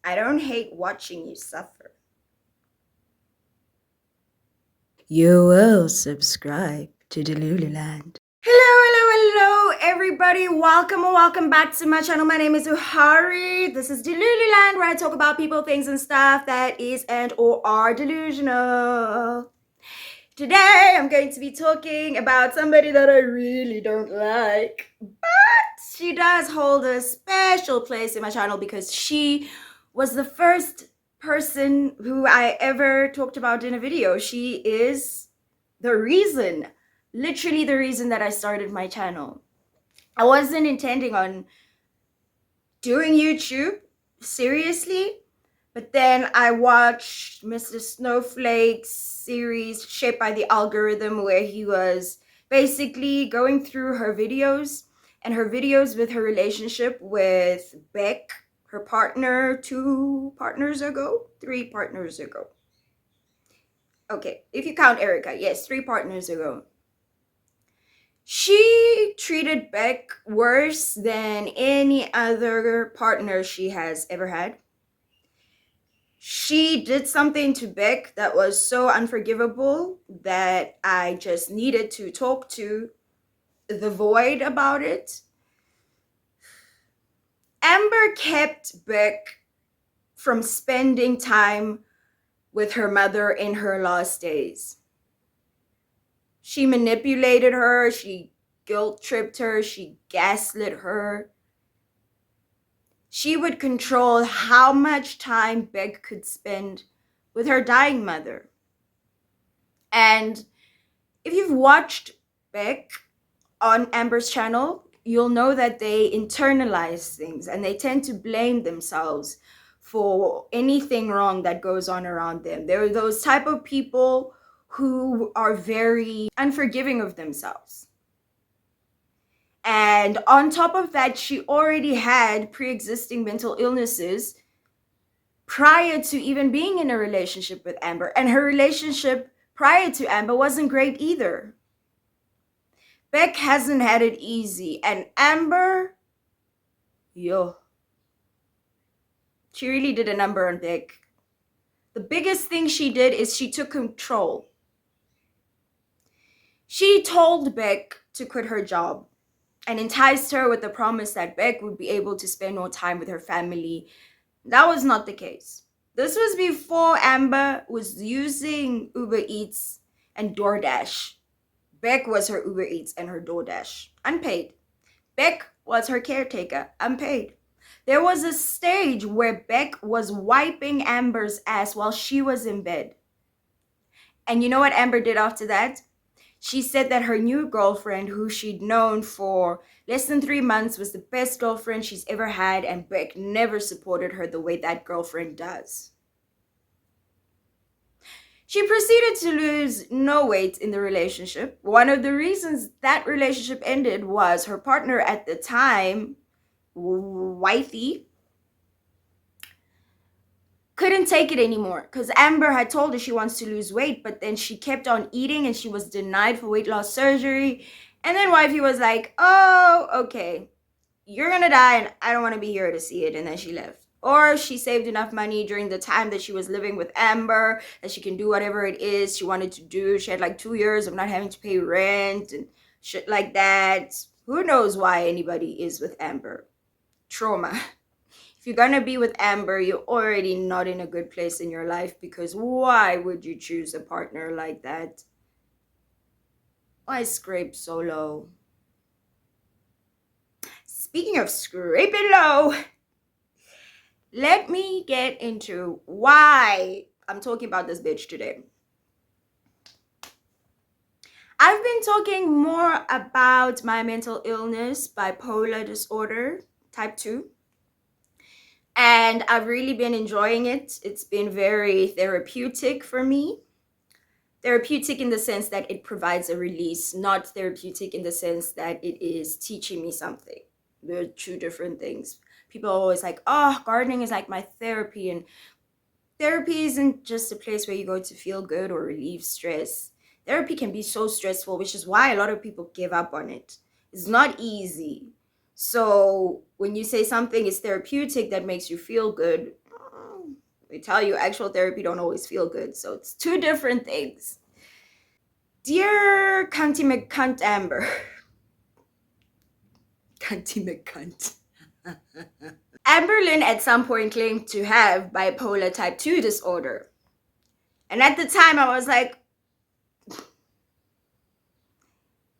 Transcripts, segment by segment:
I don't hate watching you suffer. You will subscribe to Delululand. Hello, everybody. Welcome back to my channel. My name is Uhari. This is Delululand, where I talk about people, things, and stuff that is and or are delusional. Today, I'm going to be talking about somebody that I really don't like, but she does hold a special place in my channel because she was the first person who I ever talked about in a video. She is the reason, literally the reason that I started my channel. I wasn't intending on doing YouTube seriously, but then I watched Mr. Snowflake's series Shaped by the Algorithm, where he was basically going through her videos and her videos with her relationship with Beck, her partner, 2 partners ago, 3 partners ago. Okay, if you count Erica, yes, 3 partners ago. She treated Beck worse than any other partner she has ever had. She did something to Beck that was so unforgivable that I just needed to talk to the void about it. Amber kept Beck from spending time with her mother in her last days. She manipulated her, she guilt tripped her, she gaslit her. She would control how much time Beck could spend with her dying mother. And if you've watched Beck on Amber's channel, you'll know that they internalize things and they tend to blame themselves for anything wrong that goes on around them. They're those type of people who are very unforgiving of themselves. And on top of that, she already had pre-existing mental illnesses prior to even being in a relationship with Amber. And her relationship prior to Amber wasn't great either. Beck hasn't had it easy. And Amber, yo, she really did a number on Beck. The biggest thing she did is she took control. She told Beck to quit her job and enticed her with the promise that Beck would be able to spend more time with her family. That was not the case. This was before Amber was using Uber Eats and DoorDash. Beck was her Uber Eats and her DoorDash, unpaid. Beck was her caretaker, unpaid. There was a stage where Beck was wiping Amber's ass while she was in bed. And you know what Amber did after that? She said that her new girlfriend, who she'd known for less than 3 months, was the best girlfriend she's ever had, and Beck never supported her the way that girlfriend does. She proceeded to lose no weight in the relationship. One of the reasons that relationship ended was her partner at the time, wifey, couldn't take it anymore because Amber had told her she wants to lose weight, but then she kept on eating and she was denied for weight loss surgery. And then wifey was like, oh, okay, you're gonna die and I don't want to be here to see it. And then she left. Or she saved enough money during the time that she was living with Amber that she can do whatever it is she wanted to do. She had like 2 years of not having to pay rent and shit like that. Who knows why anybody is with Amber? Trauma. If you're gonna be with Amber, you're already not in a good place in your life, because why would you choose a partner like that? Why scrape so low? Speaking of scraping low, let me get into why I'm talking about this bitch today. I've been talking more about my mental illness, bipolar disorder, type 2. And I've really been enjoying it. It's been very therapeutic for me. Therapeutic in the sense that it provides a release, not therapeutic in the sense that it is teaching me something. They're two different things. People are always like, oh, gardening is like my therapy. And therapy isn't just a place where you go to feel good or relieve stress. Therapy can be so stressful, which is why a lot of people give up on it. It's not easy. So when you say something is therapeutic that makes you feel good, They tell you actual therapy don't always feel good, so it's two different things. Dear Cunty McCunt Amber. Cunty McCunt. Amber Lynn at some point claimed to have bipolar type 2 disorder. And at the time I was like,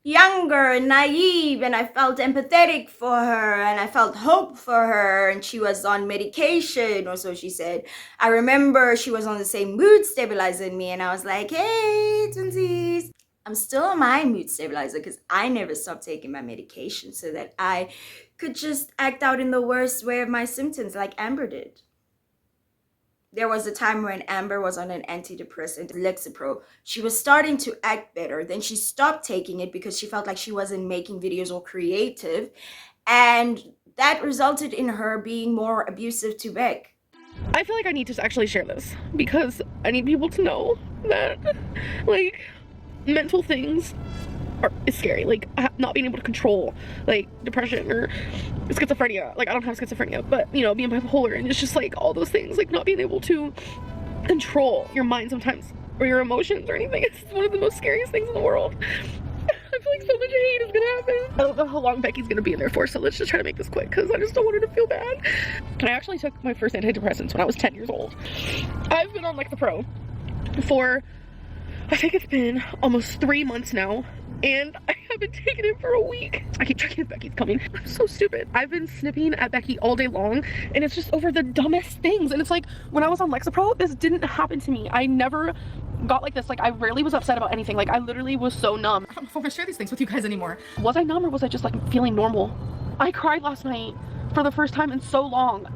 younger and naive, and I felt empathetic for her and I felt hope for her, and she was on medication, or so she said. I remember she was on the same mood stabilizer as me, and I was like, hey twinsies, I'm still on my mood stabilizer because I never stopped taking my medication so that I could just act out in the worst way of my symptoms like Amber did. There was a time when Amber was on an antidepressant, Lexapro. She was starting to act better. Then she stopped taking it because she felt like she wasn't making videos or creative. And that resulted in her being more abusive to Beck. I feel like I need to actually share this because I need people to know that, like, mental things is scary. Like, not being able to control, like, depression or schizophrenia. Like, I don't have schizophrenia, but, you know, being bipolar, and it's just, like, all those things, like, not being able to control your mind sometimes, or your emotions or anything. It's one of the most scariest things in the world. I feel like so much hate is gonna happen. I don't know how long Becky's gonna be in there for, so let's just try to make this quick, because I just don't want her to feel bad. I actually took my first antidepressants when I was 10 years old. I've been on Lexapro for, I think it's been almost 3 months now, and I haven't taken it for a week. I keep checking if Becky's coming. I'm so stupid. I've been snipping at Becky all day long, and it's just over the dumbest things. And it's like, when I was on Lexapro, this didn't happen to me. I never got like this. Like, I rarely was upset about anything. Like, I literally was so numb. I don't know if I want to share these things with you guys anymore. Was I numb, or was I just, like, feeling normal? I cried last night for the first time in so long.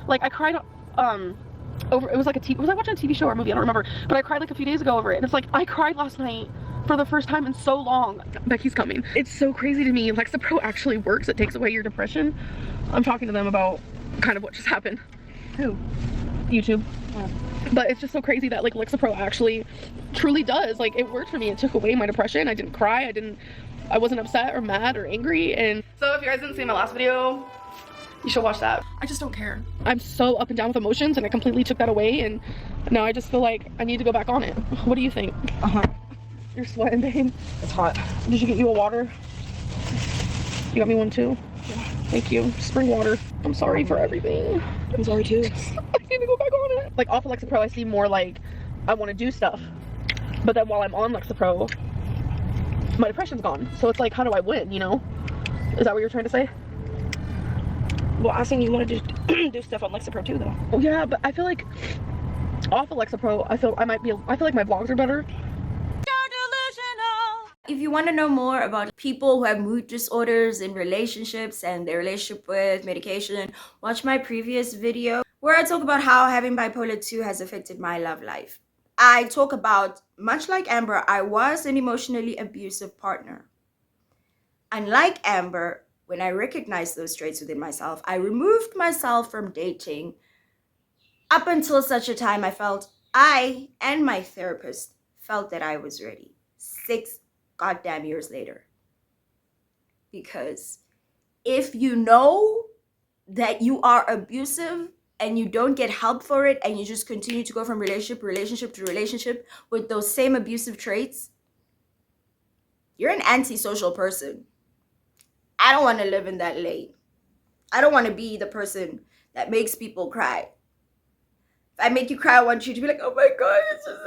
Like, I cried, over, it was like was I watching a TV show or a movie? I don't remember. But I cried like a few days ago over it. And it's like, I cried last night for the first time in so long. Becky's coming. It's so crazy to me. Lexapro actually works. It takes away your depression. I'm talking to them about kind of what just happened. Who? YouTube. Oh. But it's just so crazy that, like, Lexapro actually truly does. Like, it worked for me. It took away my depression. I didn't cry. I wasn't upset or mad or angry. And so if you guys didn't see my last video, you should watch that. I just don't care. I'm so up and down with emotions, and I completely took that away, and now I just feel like I need to go back on it. What do you think? You're sweating, babe. It's hot. Did she get you a water? You got me one too? Yeah. Thank you. Spring water. I'm sorry for everything. I'm sorry too. I need to go back on it. Like, off of Lexapro, I seem more like I want to do stuff. But then while I'm on Lexapro, my depression's gone. So it's like, how do I win, you know? Is that what you're trying to say? Well, I seen you want to do stuff on Lexapro too, though. Oh, yeah, but I feel like off of Lexapro, I feel like my vlogs are better. If you want to know more about people who have mood disorders in relationships and their relationship with medication, watch my previous video where I talk about how having bipolar 2 has affected my love life. I talk about, much like Amber, I was an emotionally abusive partner. Unlike Amber, when I recognized those traits within myself, I removed myself from dating up until such a time I and my therapist felt that I was ready. 6 goddamn years later. Because if you know that you are abusive and you don't get help for it, and you just continue to go from relationship to relationship with those same abusive traits, you're an antisocial person. I don't want to live in that lane. I don't want to be the person that makes people cry. If I make you cry, I want you to be like, oh my God, it's just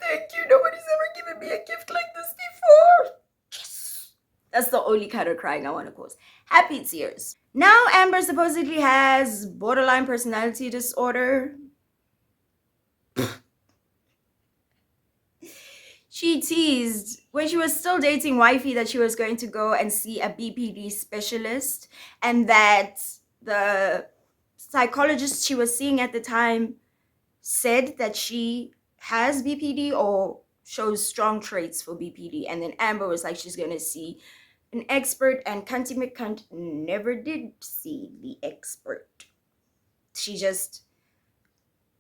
thank you. Nobody's ever given me a gift like this before. Yes. That's the only kind of crying I want to cause. Happy tears. Now Amber supposedly has borderline personality disorder. She teased when she was still dating Wifey that she was going to go and see a BPD specialist, and that the psychologist she was seeing at the time said that she has BPD or shows strong traits for BPD. And then Amber was like, she's going to see an expert, and Cunty McCunt never did see the expert. She just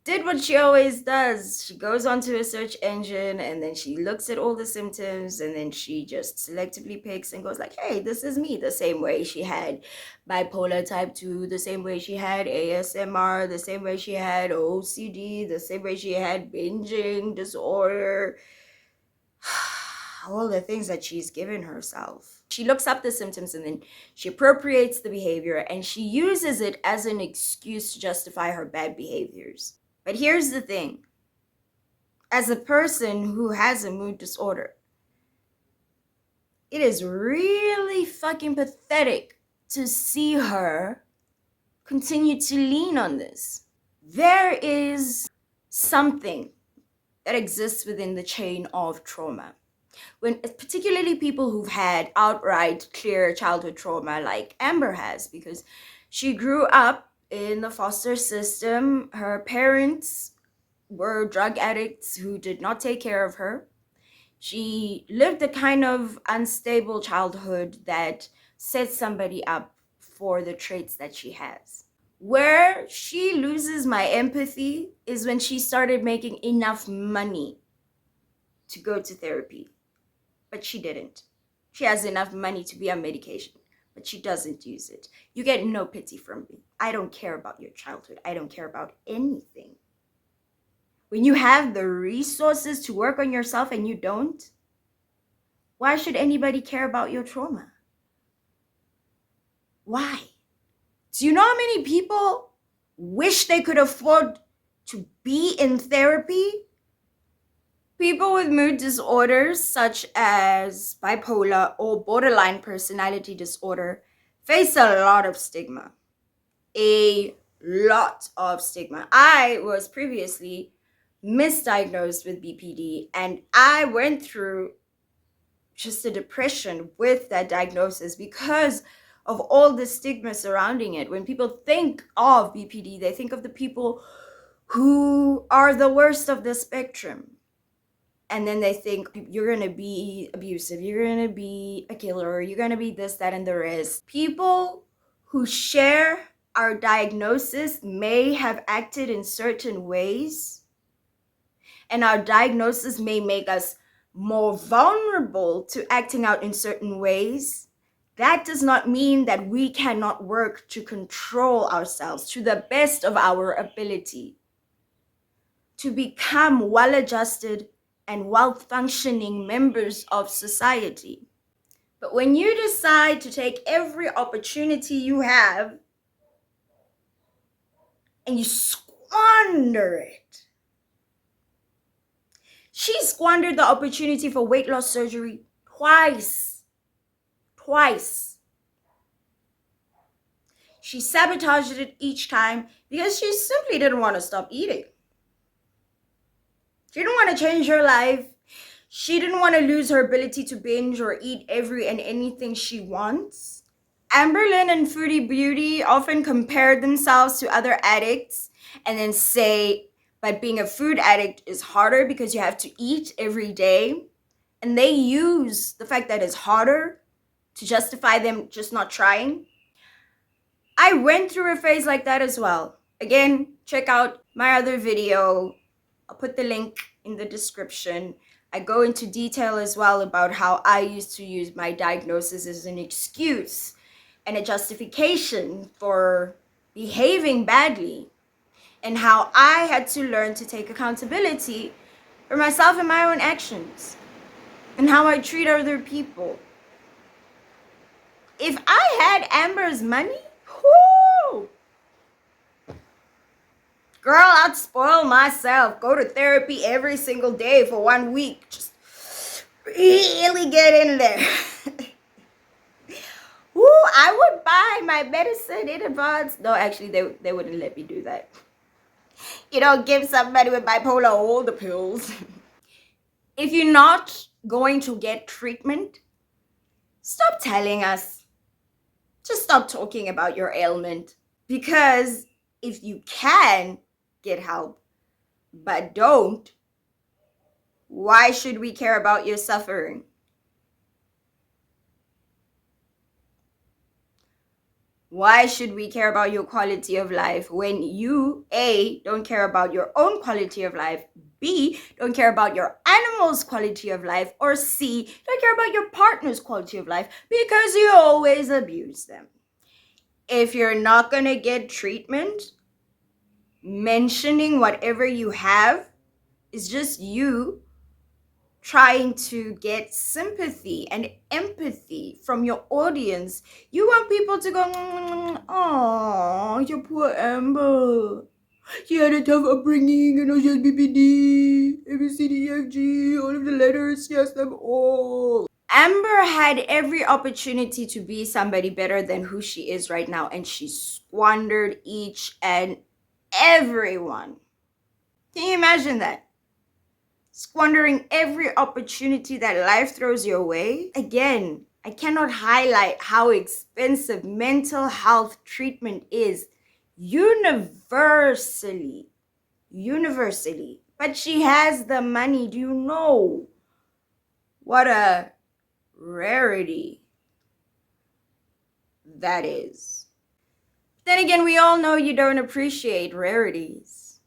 did what she always does. She goes onto a search engine and then she looks at all the symptoms and then she just selectively picks and goes like, hey, this is me. The same way she had bipolar type 2, the same way she had ASMR, the same way she had OCD, the same way she had binging disorder. All the things that she's given herself. She looks up the symptoms and then she appropriates the behavior and she uses it as an excuse to justify her bad behaviors. But here's the thing. As a person who has a mood disorder, it is really fucking pathetic to see her continue to lean on this. There is something that exists within the chain of trauma. When particularly people who've had outright clear childhood trauma like Amber has, because she grew up in the foster system. Her parents were drug addicts who did not take care of her. She lived a kind of unstable childhood that set somebody up for the traits that she has. Where she loses my empathy is when she started making enough money to go to therapy. But she didn't. She has enough money to be on medication, but she doesn't use it. You get no pity from me. I don't care about your childhood. I don't care about anything. When you have the resources to work on yourself and you don't, why should anybody care about your trauma? Why? Do you know how many people wish they could afford to be in therapy? People with mood disorders such as bipolar or borderline personality disorder face a lot of stigma. A lot of stigma. I was previously misdiagnosed with BPD and I went through just a depression with that diagnosis because of all the stigma surrounding it. When people think of BPD, they think of the people who are the worst of the spectrum. And then they think you're going to be abusive, you're going to be a killer, you're going to be this, that, and the rest. People who share our diagnosis may have acted in certain ways, and our diagnosis may make us more vulnerable to acting out in certain ways. That does not mean that we cannot work to control ourselves to the best of our ability, to become well-adjusted and well-functioning members of society. But when you decide to take every opportunity you have and you squander it, she squandered the opportunity for weight loss surgery twice. She sabotaged it each time because she simply didn't want to stop eating. She didn't want to change her life. She didn't want to lose her ability to binge or eat every and anything she wants. Amberlynn and Foodie Beauty often compare themselves to other addicts and then say, but being a food addict is harder because you have to eat every day. And they use the fact that it's harder to justify them just not trying. I went through a phase like that as well. Again, check out my other video. I'll put the link in the description. I go into detail as well about how I used to use my diagnosis as an excuse and a justification for behaving badly, and how I had to learn to take accountability for myself and my own actions, and how I treat other people. If I had Amber's money, whoo! Girl, I'd spoil myself. Go to therapy every single day for 1 week. Just really get in there. Woo, I would buy my medicine in advance. No, actually, they wouldn't let me do that. You don't give somebody with bipolar all the pills. If you're not going to get treatment, stop telling us. Just stop talking about your ailment. Because if you can get help, but don't, why should we care about your suffering? Why should we care about your quality of life when you, A, don't care about your own quality of life, B, don't care about your animal's quality of life, or C, don't care about your partner's quality of life because you always abuse them? If you're not going to get treatment, mentioning whatever you have is just you trying to get sympathy and empathy from your audience. You want people to go, oh, your poor Amber. She had a tough upbringing, and she has BPD, ABCDEFG, all of the letters, she has them all. Amber had every opportunity to be somebody better than who she is right now, and she squandered each and every one. Can you imagine that? Squandering every opportunity that life throws your way. Again, I cannot highlight how expensive mental health treatment is universally. But she has the money. Do you know what a rarity that is? Then again, we all know you don't appreciate rarities.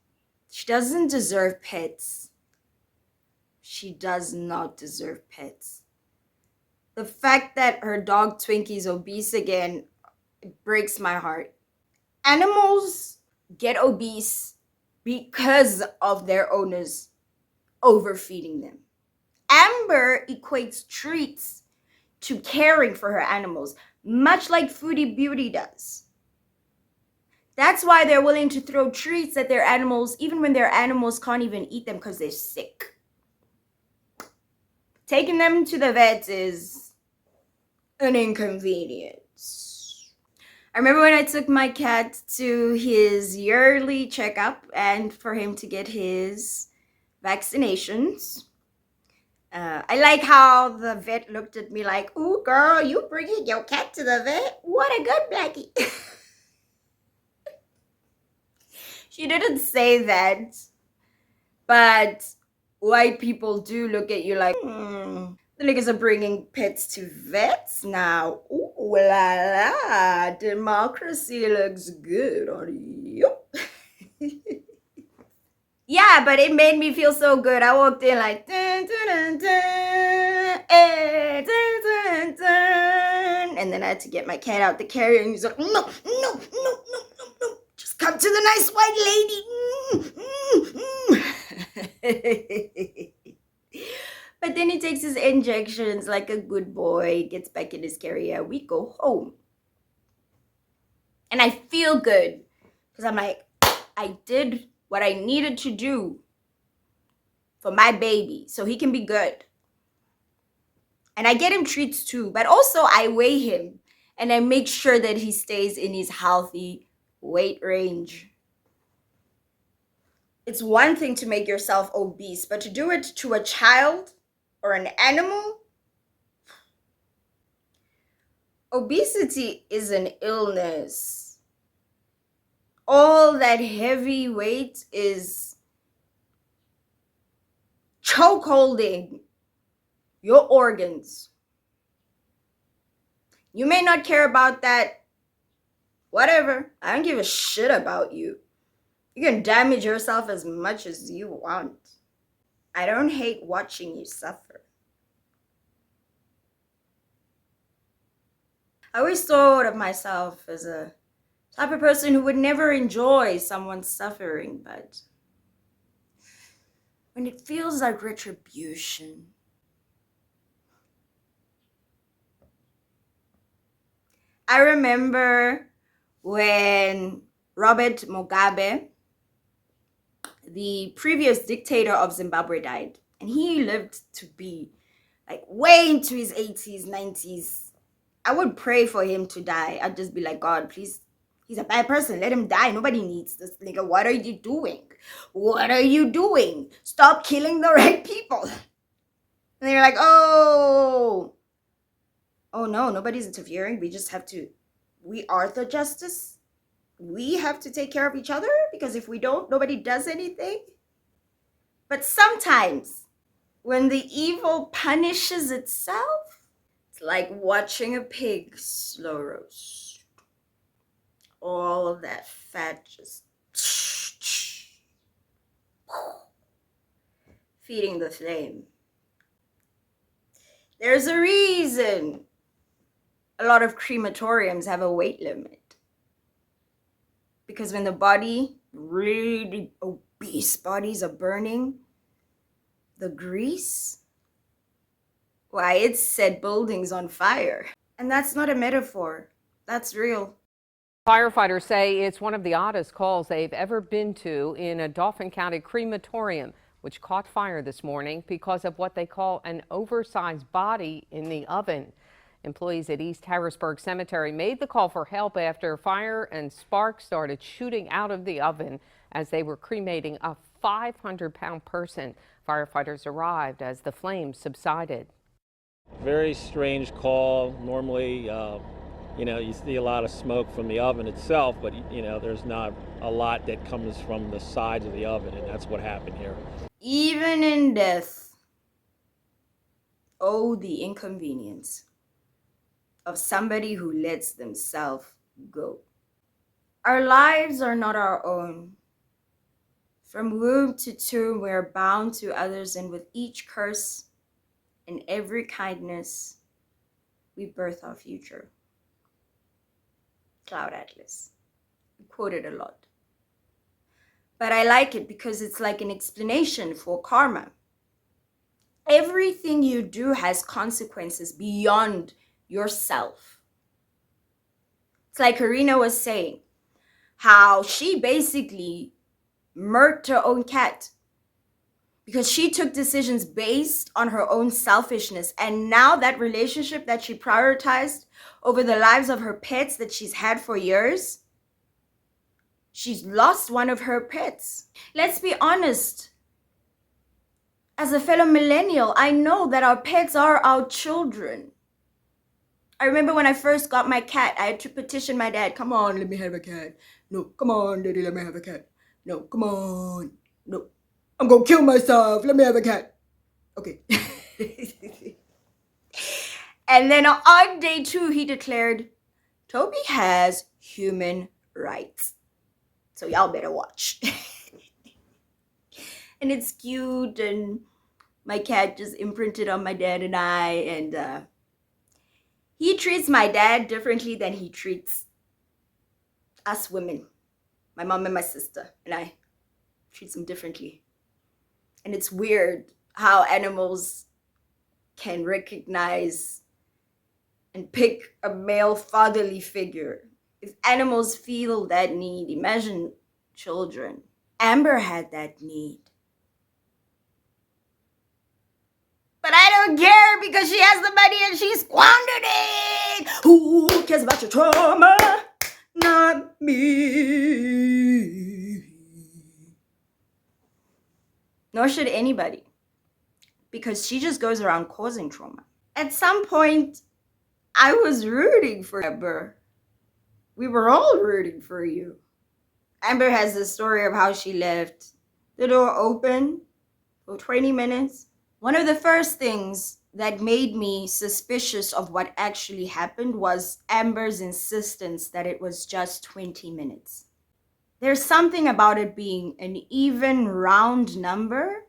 She doesn't deserve pets. She does not deserve pets. The fact that her dog Twinkie's obese again, it breaks my heart. Animals get obese because of their owners overfeeding them. Amber equates treats to caring for her animals, much like Foodie Beauty does. That's why they're willing to throw treats at their animals, even when their animals can't even eat them because they're sick. Taking them to the vet is an inconvenience. I remember when I took my cat to his yearly checkup and for him to get his vaccinations. I like how the vet looked at me like, ooh, girl, you bringing your cat to the vet? What a good blackie. She didn't say that, but white people do look at you like, the niggas are bringing pets to vets now. Ooh la la, democracy looks good on you. Yeah, but it made me feel so good. I walked in like, dun, dun, dun, dun, dun, dun, dun. And then I had to get my cat out the carrier, and he's like, no, just come to the nice white lady. But then he takes his injections like a good boy, gets back in his carrier, we go home. And I feel good because I'm like, I did what I needed to do for my baby so he can be good. And I get him treats too, but also I weigh him and I make sure that he stays in his healthy weight range. It's one thing to make yourself obese, but to do it to a child or an animal? Obesity is an illness. All that heavy weight is chokeholding your organs. You may not care about that. Whatever. I don't give a shit about you. You can damage yourself as much as you want. I don't hate watching you suffer. I always thought of myself as a type of person who would never enjoy someone's suffering, but when it feels like retribution, I remember when Robert Mugabe, the previous dictator of Zimbabwe, died, and he lived to be like way into his 80s, 90s. I would pray for him to die. I'd just be like, God, please, he's a bad person. Let him die. Nobody needs this nigga. What are you doing? What are you doing? Stop killing the right people. And they're like, oh no, nobody's interfering. We just have to, we are the justice. We have to take care of each other because if we don't, nobody does anything. But sometimes when the evil punishes itself, it's like watching a pig slow roast. all of that fat just feeding the flame. There's a reason a lot of crematoriums have a weight limit. Because when the body, really obese bodies are burning, the grease, why, it set buildings on fire. And that's not a metaphor. That's real. Firefighters say it's one of the oddest calls they've ever been to in a Dauphin County crematorium, which caught fire this morning because of what they call an oversized body in the oven. Employees at East Harrisburg Cemetery made the call for help after fire and sparks started shooting out of the oven as they were cremating a 500-pound person. Firefighters arrived as the flames subsided. Very strange call. Normally, you see a lot of smoke from the oven itself, but there's not a lot that comes from the sides of the oven, and that's what happened here. Even in death, oh, the inconvenience of somebody who lets themselves go. Our lives are not our own. From womb to tomb, we are bound to others, and with each curse and every kindness, we birth our future. Cloud Atlas. I quote it a lot. But I like it because it's like an explanation for karma. Everything you do has consequences beyond yourself. It's like Karina was saying, how she basically murked her own cat because she took decisions based on her own selfishness. And now that relationship that she prioritized over the lives of her pets that she's had for years, she's lost one of her pets. Let's be honest. As a fellow millennial, I know that our pets are our children. I remember when I first got my cat, I had to petition my dad, come on, let me have a cat. No, come on, daddy, let me have a cat. No, come on. No, I'm gonna kill myself. Let me have a cat. Okay. And then on day 2, he declared, Toby has human rights. So y'all better watch. And it's cute, and my cat just imprinted on my dad and I, and he treats my dad differently than he treats us women. My mom and my sister and I treats him differently. And it's weird how animals can recognize and pick a male fatherly figure. If animals feel that need, imagine children. Amber had that need. But I don't care because she has the money and she squandered it. Who cares about your trauma? Not me. Nor should anybody. Because she just goes around causing trauma. At some point, I was rooting for Amber. We were all rooting for you. Amber has this story of how she left the door open for 20 minutes. One of the first things that made me suspicious of what actually happened was Amber's insistence that it was just 20 minutes. There's something about it being an even round number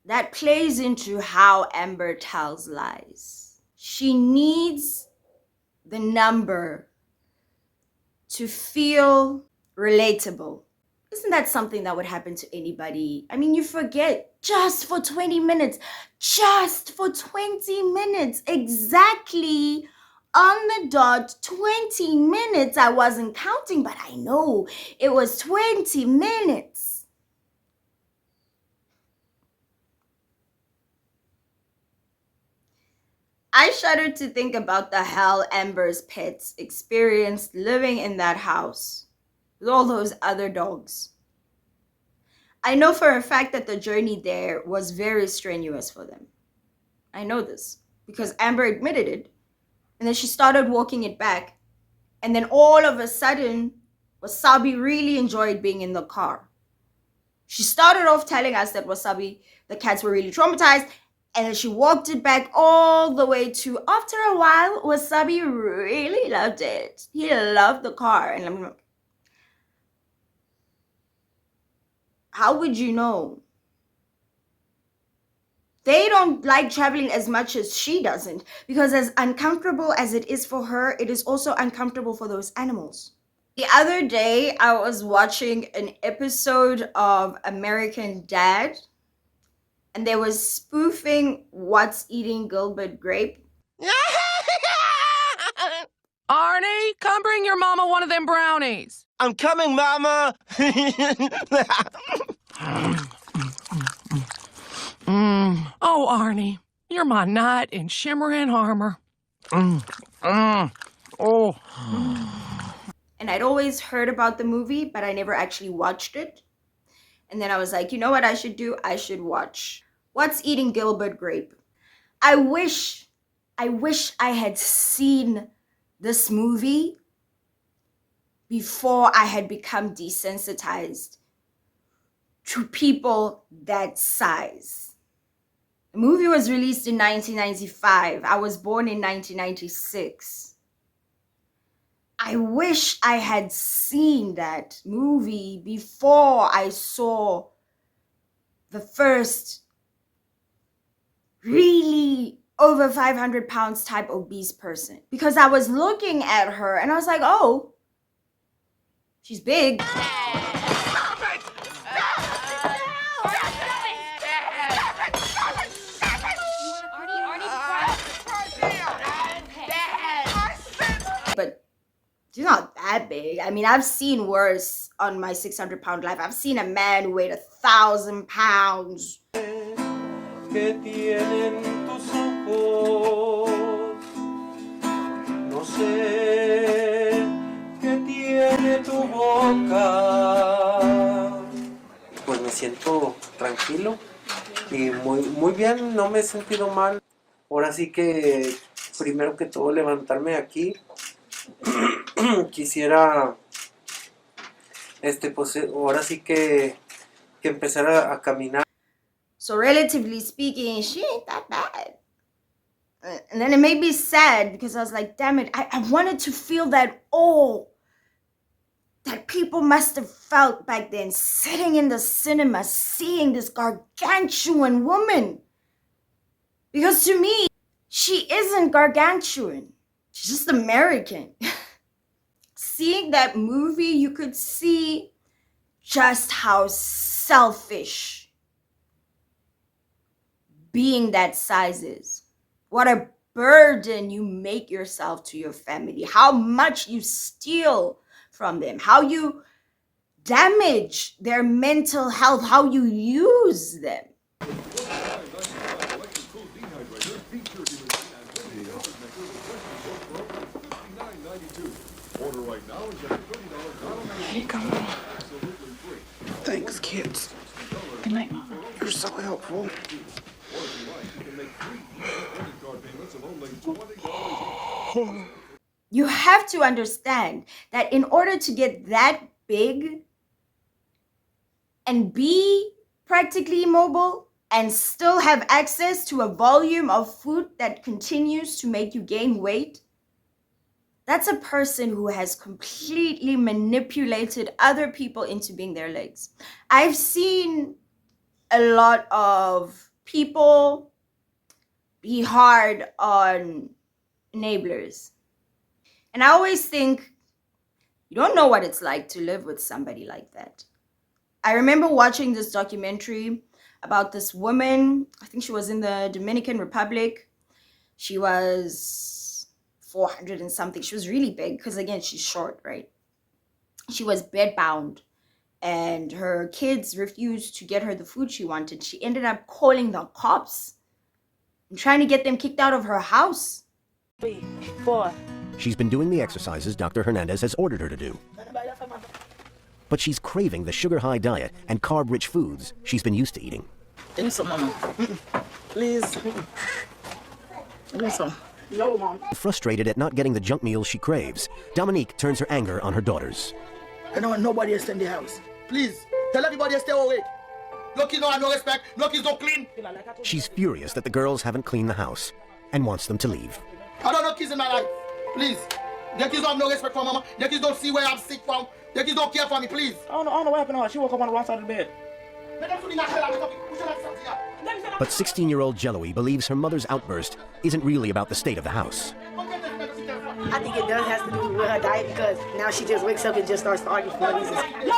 that plays into how Amber tells lies. She needs the number to feel relatable. Isn't that something that would happen to anybody? I mean, you forget just for 20 minutes, exactly on the dot, 20 minutes. I wasn't counting, but I know it was 20 minutes. I shudder to think about the hell Amber's pets experienced living in that house with all those other dogs. I know for a fact that the journey there was very strenuous for them. I know this because Amber admitted it, and then she started walking it back, and then all of a sudden, Wasabi really enjoyed being in the car. She started off telling us that Wasabi, the cats were really traumatized, And then she walked it back all the way to, after a while, Wasabi really loved it. He loved the car. And I'm like, how would you know? They don't like traveling as much as she doesn't, because as uncomfortable as it is for her, it is also uncomfortable for those animals. The other day, I was watching an episode of American Dad, and they were spoofing What's Eating Gilbert Grape. Arnie, come bring your mama one of them brownies. I'm coming, Mama. Oh, Arnie, you're my knight in shimmering armor. Oh. And I'd always heard about the movie, but I never actually watched it. And then I was like, you know what I should do? I should watch What's Eating Gilbert Grape. I wish I had seen this movie before I had become desensitized to people that size. The movie was released in 1995. I was born in 1996. I wish I had seen that movie before I saw the first really over 500 pounds type obese person. Because I was looking at her and I was like, oh, she's big. But she's not that big. I mean, I've seen worse on my 600-pound life. I've seen a man who weighed 1,000 pounds. ¿Qué tienen tus ojos? No sé qué tiene tu boca. Pues me siento tranquilo y muy bien, no me he sentido mal. Ahora sí que primero que todo levantarme aquí. Quisiera pues ahora sí que empezar a caminar. So relatively speaking, she ain't that bad. And then it made me sad because I was like, damn it, I wanted to feel that awe that people must have felt back then, sitting in the cinema, seeing this gargantuan woman. Because to me, she isn't gargantuan. She's just American. Seeing that movie, you could see just how selfish being that size is. What a burden you make yourself to your family. How much you steal from them. How you damage their mental health. How you use them. Here you go. Thanks, kids. Good night, Mama. You're so helpful. You have to understand that in order to get that big and be practically mobile and still have access to a volume of food that continues to make you gain weight, that's a person who has completely manipulated other people into being their legs. I've seen a lot of people be hard on enablers. And I always think, you don't know what it's like to live with somebody like that. I remember watching this documentary about this woman. I think she was in the Dominican Republic. She was 400 and something. She was really big because, again, she's short, right? She was bedbound and her kids refused to get her the food she wanted. She ended up calling the cops and trying to get them kicked out of her house. 3, 4. She's been doing the exercises Dr. Hernandez has ordered her to do. But she's craving the sugar-high diet and carb-rich foods she's been used to eating. Give me some, Mama. Please. Give me some. No, Mom. Frustrated at not getting the junk meals she craves, Dominique turns her anger on her daughters. I don't want nobody else in the house. Please, tell everybody to stay away. No kids don't have no respect. No kids don't clean. She's furious that the girls haven't cleaned the house and wants them to leave. I don't know kids in my life. Please. The kids don't have no respect for mama. The kids don't see where I'm sick from. The kids don't care for me, please. I don't know what happened to her. She woke up on the wrong side of the bed. But 16-year-old Jeloe believes her mother's outburst isn't really about the state of the house. I think it does have to do with her diet because now she just wakes up and just starts to argue for no reason.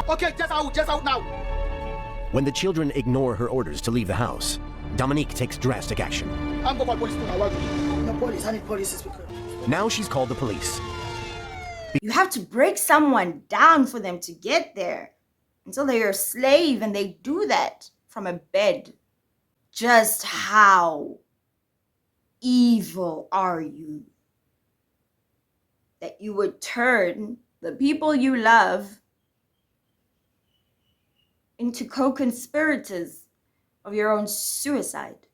Okay, just out now. When the children ignore her orders to leave the house, Dominique takes drastic action. I'm going to call police now. No police, I need police. Now she's called the police. You have to break someone down for them to get there. Until they're a slave and they do that from a bed. Just how evil are you? That you would turn the people you love into co-conspirators of your own suicide.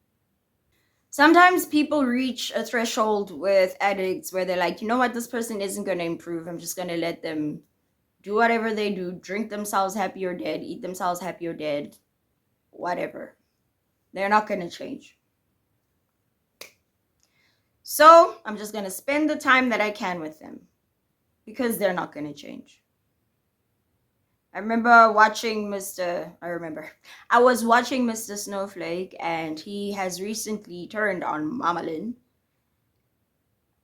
Sometimes people reach a threshold with addicts where they're like, you know what, this person isn't going to improve. I'm just going to let them do whatever they do, drink themselves happy or dead, eat themselves happy or dead, whatever. They're not going to change. So I'm just going to spend the time that I can with them because they're not going to change. I was watching Mr. Snowflake, and he has recently turned on Mama Lynn,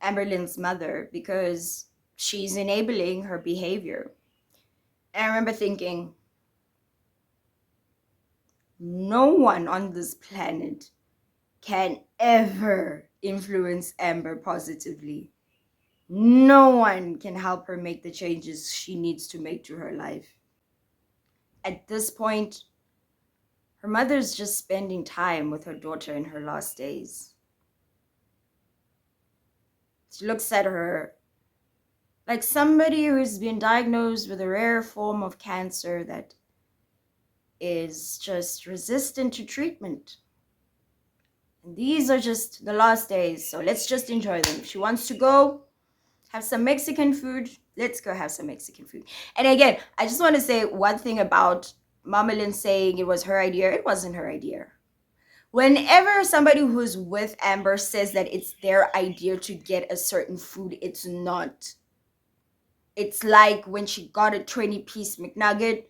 Amber Lynn's mother, because she's enabling her behavior. And I remember thinking, no one on this planet can ever influence Amber positively. No one can help her make the changes she needs to make to her life. At this point, her mother's just spending time with her daughter in her last days. She looks at her like somebody who's been diagnosed with a rare form of cancer that is just resistant to treatment. And these are just the last days, so let's just enjoy them. If she wants to go have some Mexican food, let's go have some Mexican food. And again, I just want to say one thing about Mama Lynn saying it was her idea. It wasn't her idea. Whenever somebody who's with Amber says that it's their idea to get a certain food, it's not. It's like when she got a 20-piece McNugget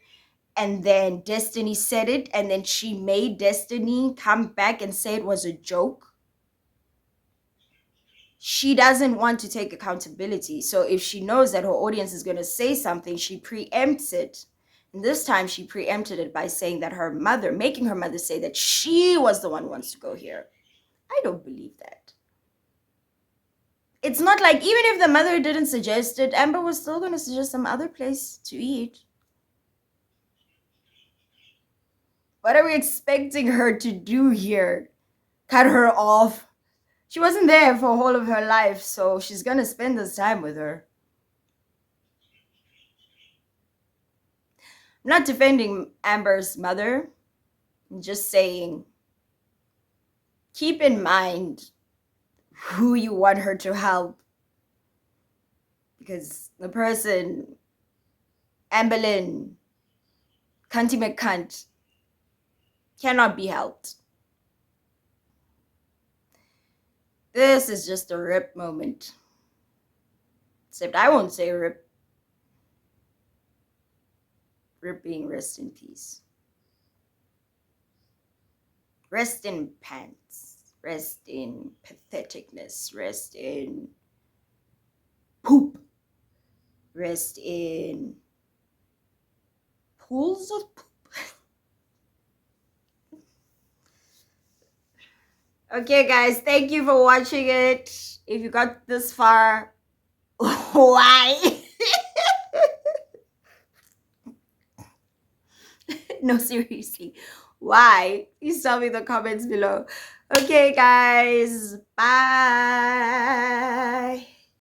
and then Destiny said it, and then she made Destiny come back and say it was a joke. She doesn't want to take accountability. So if she knows that her audience is going to say something, she preempts it. And this time she preempted it by saying that her mother, making her mother say that she was the one who wants to go here. I don't believe that. It's not like, even if the mother didn't suggest it, Amber was still going to suggest some other place to eat. What are we expecting her to do here? Cut her off? She wasn't there for the whole of her life, so she's going to spend this time with her. I'm not defending Amber's mother. I'm just saying, keep in mind who you want her to help. Because the person, Amber Lynn, Cunty McCunt, cannot be helped. This is just a rip moment. Except I won't say rip. Rip being rest in peace. Rest in pants. Rest in patheticness. Rest in poop. Rest in pools of poop. Okay, guys, thank you for watching it. If you got this far, why? No, seriously. Why? Please tell me in the comments below. Okay, guys. Bye.